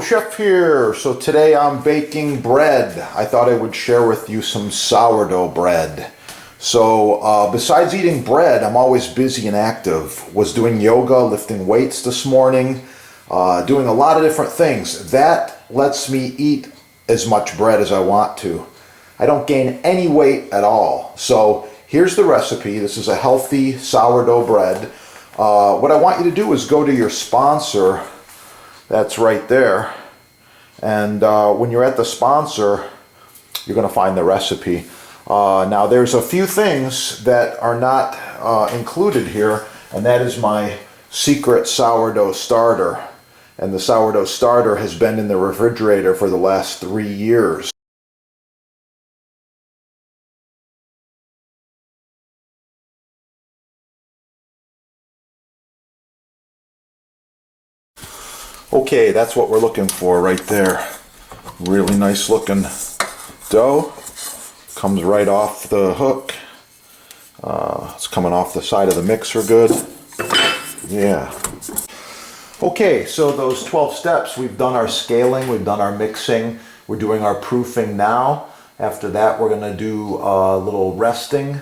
Chef here. So today I'm baking bread. I thought I would share with you some sourdough bread. So besides eating bread, I'm always busy and active. Was doing yoga, lifting weights this morning, doing a lot of different things. That lets me eat as much bread as I want to. I don't gain any weight at all. So here's the recipe. This is a healthy sourdough bread. What I want you to do is go to your sponsor. That's right there. And when you're at the sponsor, you're going to find the recipe. Now there's a few things that are not included here, and that is my secret sourdough starter. And the sourdough starter has been in the refrigerator for the last 3 years. Okay, that's what we're looking for right there. Really nice looking dough. Comes right off the hook. It's coming off the side of the mixer good. Yeah. Okay, so those 12 steps, we've done our scaling, we've done our mixing, we're doing our proofing now. After that, we're going to do a little resting,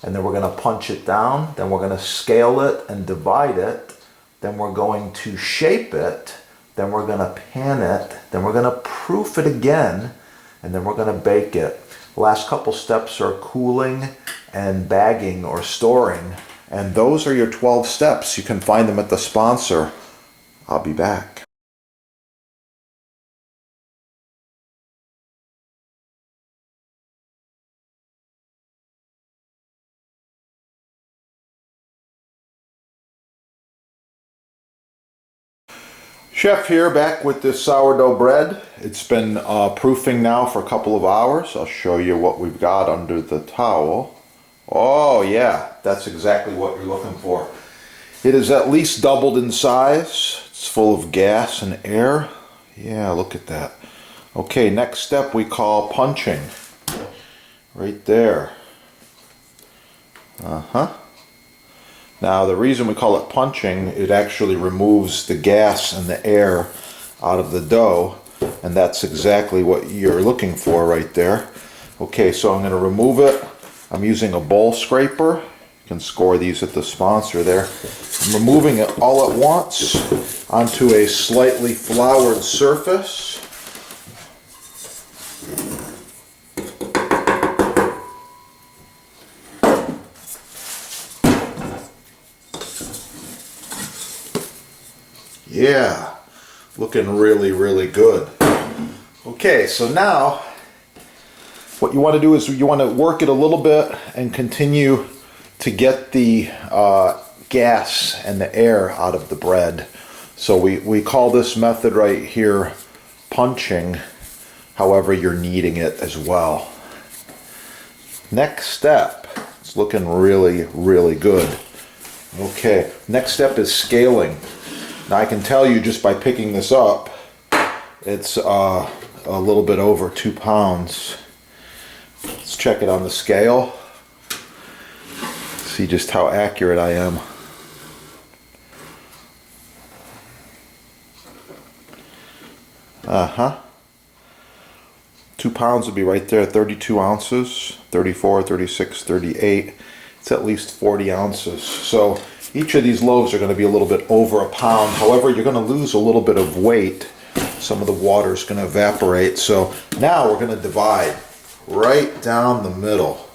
and then we're going to punch it down. Then we're going to scale it and divide it. Then we're going to shape it. Then we're going to pan it, then we're going to proof it again, and then we're going to bake it. The last couple steps are cooling and bagging or storing, and those are your 12 steps. You can find them at the sponsor. I'll be back. Chef here, back with this sourdough bread. It's been proofing now for a couple of hours. I'll show you what we've got under the towel. Oh yeah, that's exactly what you're looking for. It is at least doubled in size. It's full of gas and air. Yeah, look at that. Okay, next step we call punching. Right there. Now the reason we call it punching, it actually removes the gas and the air out of the dough, and that's exactly what you're looking for right there. Okay, so I'm going to remove it. I'm using a bowl scraper. You can score these at the sponsor there. I'm removing it all at once onto a slightly floured surface. Yeah, looking really, really good. Okay, so now what you want to do is you want to work it a little bit and continue to get the gas and the air out of the bread. So we call this method right here punching. However, you're kneading it as well. Next step, it's looking really, really good. Okay, next step is scaling. Now I can tell you just by picking this up, it's a little bit over 2 pounds. Let's check it on the scale. See just how accurate I am. Uh-huh. 2 pounds would be right there, 32 ounces, 34, 36, 38. It's at least 40 ounces. So each of these loaves are going to be a little bit over a pound. However, you're going to lose a little bit of weight. Some of the water is going to evaporate. So now we're going to divide right down the middle.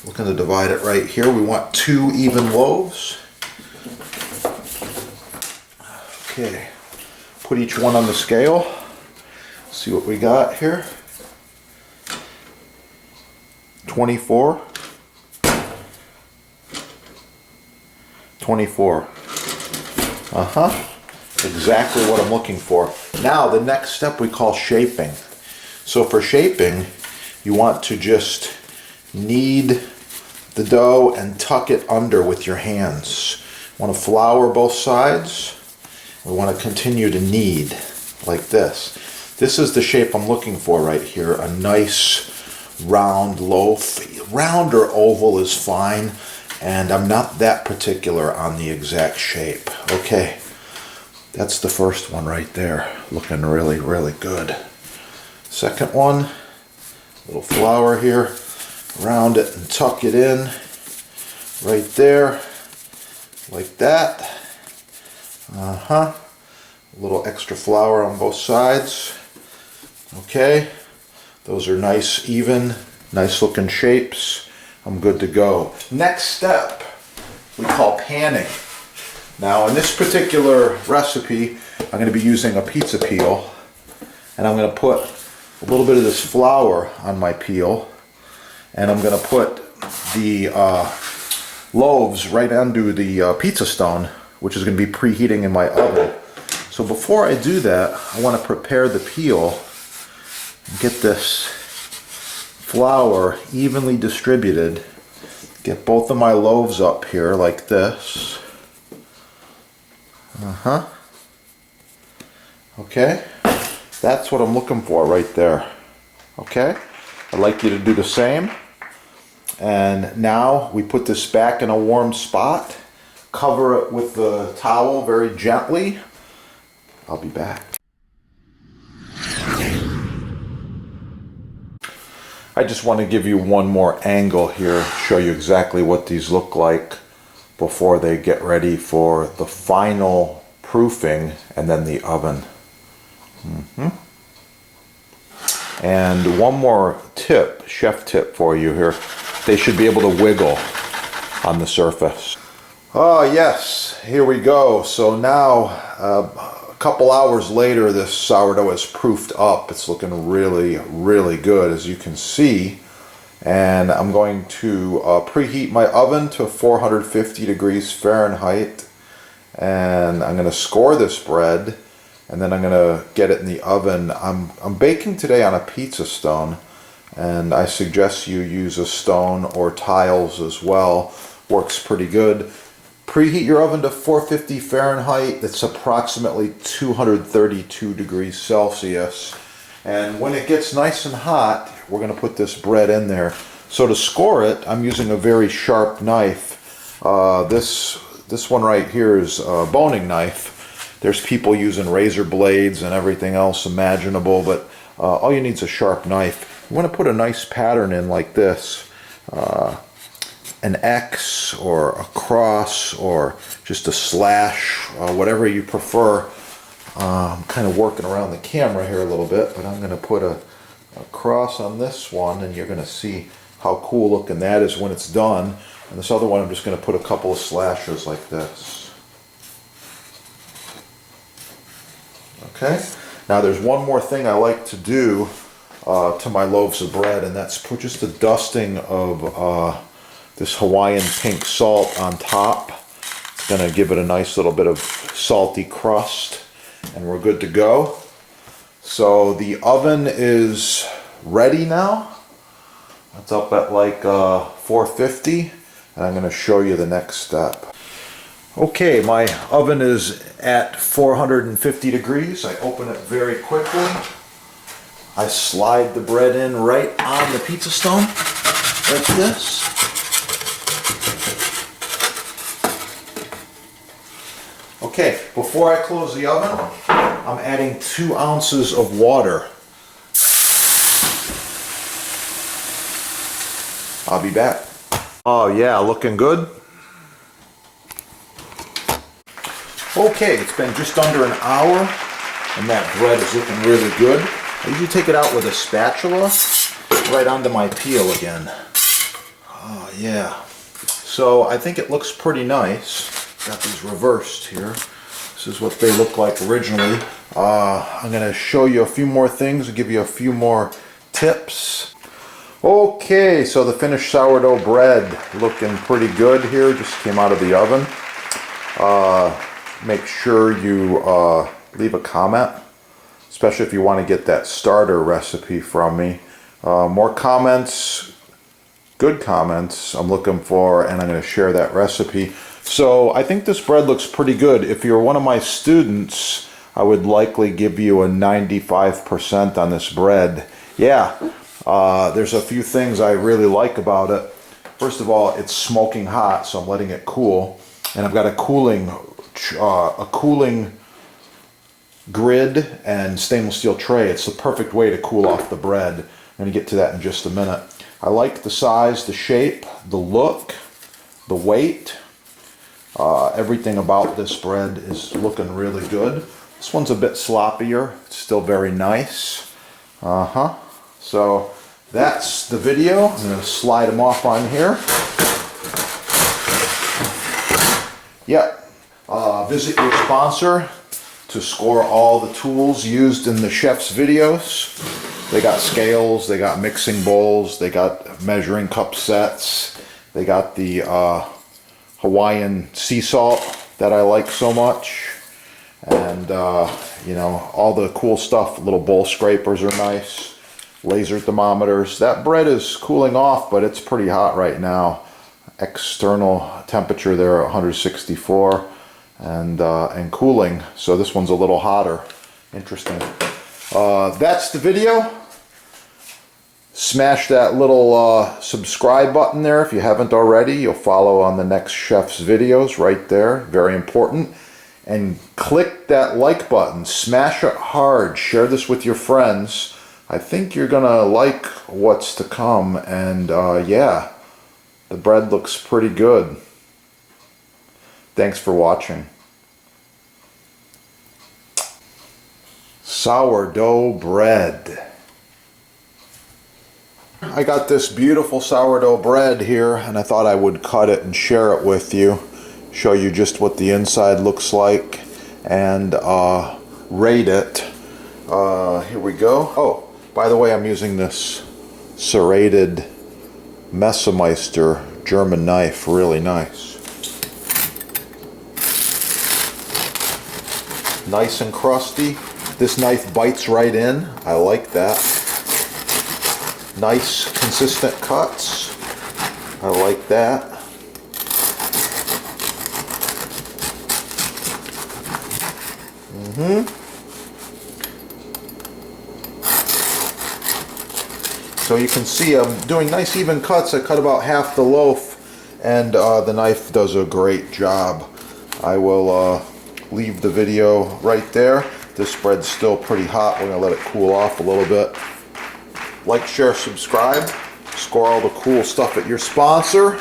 We're going to divide it right here. We want 2 even loaves. Okay, put each one on the scale. See what we got here. 24. 24. Exactly what I'm looking for. Now the next step we call shaping. So for shaping, you want to just knead the dough and tuck it under with your hands. You want to flour both sides. We want to continue to knead like this. This is the shape I'm looking for right here. A nice round loaf. Round or oval is fine. And I'm not that particular on the exact shape. Okay, That's the first one right there, looking really, really good. Second one, little flour here, round it and tuck it in right there, like that. A little extra flour on both sides. Okay, those are nice, even, nice looking shapes. I'm good to go. Next step, we call panning. Now in this particular recipe, I'm going to be using a pizza peel, and I'm going to put a little bit of this flour on my peel, and I'm going to put the loaves right onto the pizza stone, which is going to be preheating in my oven. So before I do that, I want to prepare the peel and get this flour evenly distributed. Get both of my loaves up here like this. Okay, that's what I'm looking for right there. Okay, I'd like you to do the same. And now we put this back in a warm spot. Cover it with the towel very gently. I'll be back. I just want to give you one more angle here, show you exactly what these look like before they get ready for the final proofing and then the oven. And one more tip, chef tip for you here. They should be able to wiggle on the surface. Oh yes, here we go. So now, a couple hours later, this sourdough is proofed up. It's looking really, really good, as you can see. And I'm going to preheat my oven to 450 degrees Fahrenheit. And I'm going to score this bread, and then I'm going to get it in the oven. I'm baking today on a pizza stone, and I suggest you use a stone or tiles as well. Works pretty good. Preheat your oven to 450 Fahrenheit. That's approximately 232 degrees Celsius. And when it gets nice and hot, we're going to put this bread in there. So to score it, I'm using a very sharp knife. This one right here is a boning knife. There's people using razor blades and everything else imaginable, but all you need is a sharp knife. You want to put a nice pattern in like this. An X or a cross or just a slash, whatever you prefer. I'm kind of working around the camera here a little bit, but I'm going to put a cross on this one, and you're going to see how cool looking that is when it's done. And this other one, I'm just going to put a couple of slashes like this. Okay, now there's one more thing I like to do to my loaves of bread, and that's put just a dusting of this Hawaiian pink salt on top. It's going to give it a nice little bit of salty crust, and we're good to go. So the oven is ready now. It's up at like 450, and I'm going to show you the next step. Okay, my oven is at 450 degrees. I open it very quickly. I slide the bread in right on the pizza stone, like this. Okay, before I close the oven, I'm adding 2 ounces of water. I'll be back. Oh yeah, looking good. Okay, it's been just under an hour, and that bread is looking really good. I usually take it out with a spatula, right onto my peel again. Oh yeah. So I think it looks pretty nice. Got these reversed here. This is what they look like originally. I'm going to show you a few more things and give you a few more tips. Okay, so the finished sourdough bread looking pretty good here. Just came out of the oven. Make sure you leave a comment, especially if you want to get that starter recipe from me. More comments, good comments I'm looking for, and I'm going to share that recipe. So I think this bread looks pretty good. If you're one of my students, I would likely give you a 95% on this bread. Yeah, there's a few things I really like about it. First of all, it's smoking hot, so I'm letting it cool. And I've got a cooling grid and stainless steel tray. It's the perfect way to cool off the bread. I'm going to get to that in just a minute. I like the size, the shape, the look, the weight. Everything about this bread is looking really good. This one's a bit sloppier. It's still very nice. So that's the video. I'm going to slide them off on here. Yep. Visit your sponsor to score all the tools used in the chef's videos. They got scales, they got mixing bowls, they got measuring cup sets, they got the Hawaiian sea salt that I like so much, and you know, all the cool stuff. Little bowl scrapers are nice, laser thermometers. That bread is cooling off, but it's pretty hot right now. External temperature there 164 and cooling, so this one's a little hotter. Interesting. That's the video. Smash that little subscribe button there if you haven't already. You'll follow on the next chef's videos right there. Very important. And click that like button. Smash it hard. Share this with your friends. I think you're gonna like what's to come. And yeah, the bread looks pretty good. Thanks for watching. Sourdough bread. I got this beautiful sourdough bread here, and I thought I would cut it and share it with you, show you just what the inside looks like, and rate it. Here we go. Oh, by the way, I'm using this serrated Messermeister German knife. Really nice. Nice and crusty. This knife bites right in. I like that. Nice consistent cuts. I like that. So you can see I'm doing nice even cuts. I cut about half the loaf, and the knife does a great job. I will leave the video right there. This bread's still pretty hot. We're going to let it cool off a little bit. Like, share, subscribe. Score all the cool stuff at your sponsor.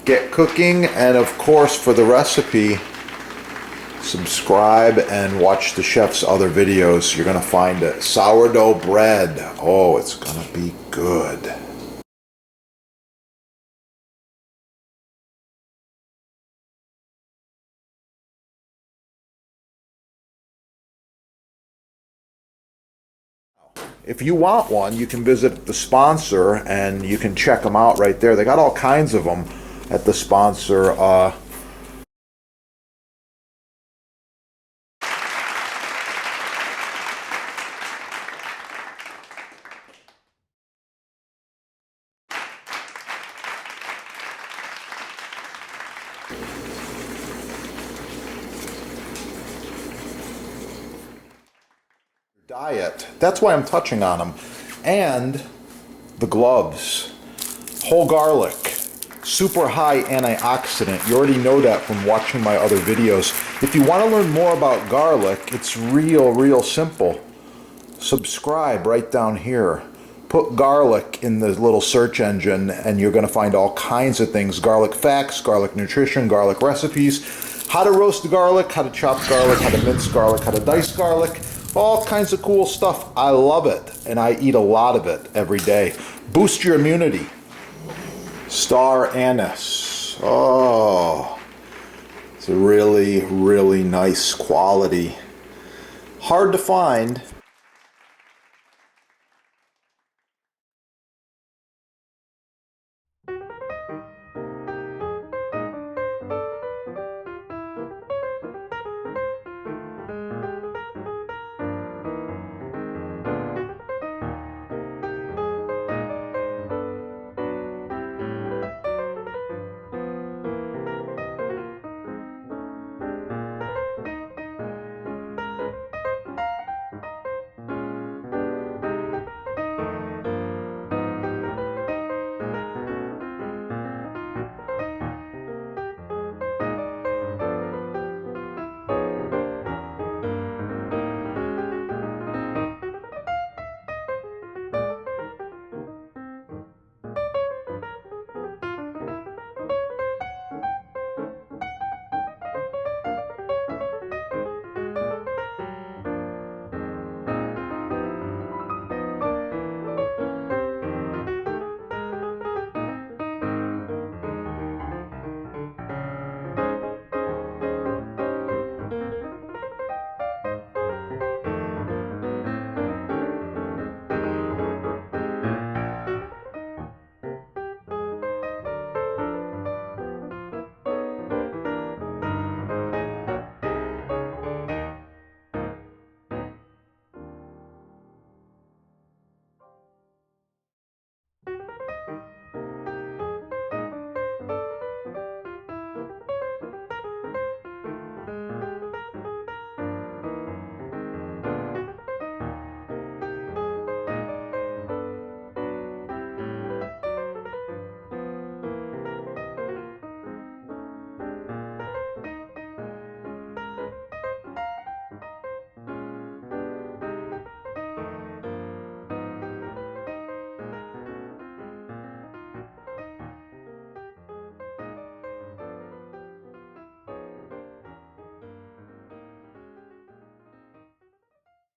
Get cooking. And of course, for the recipe, subscribe and watch the chef's other videos. You're going to find it. Sourdough bread. Oh, it's going to be good. If you want one, you can visit the sponsor and you can check them out right there. They got all kinds of them at the sponsor. Diet. That's why I'm touching on them. And the gloves. Whole garlic. Super high antioxidant. You already know that from watching my other videos. If you want to learn more about garlic, it's real simple. Subscribe right down here. Put garlic in the little search engine and you're going to find all kinds of things. Garlic facts, garlic nutrition, garlic recipes, how to roast garlic, how to chop garlic, how to mince garlic, how to dice garlic. All kinds of cool stuff. I love it, and I eat a lot of it every day. Boost your immunity. Star anise. Oh, it's a really nice quality. Hard to find.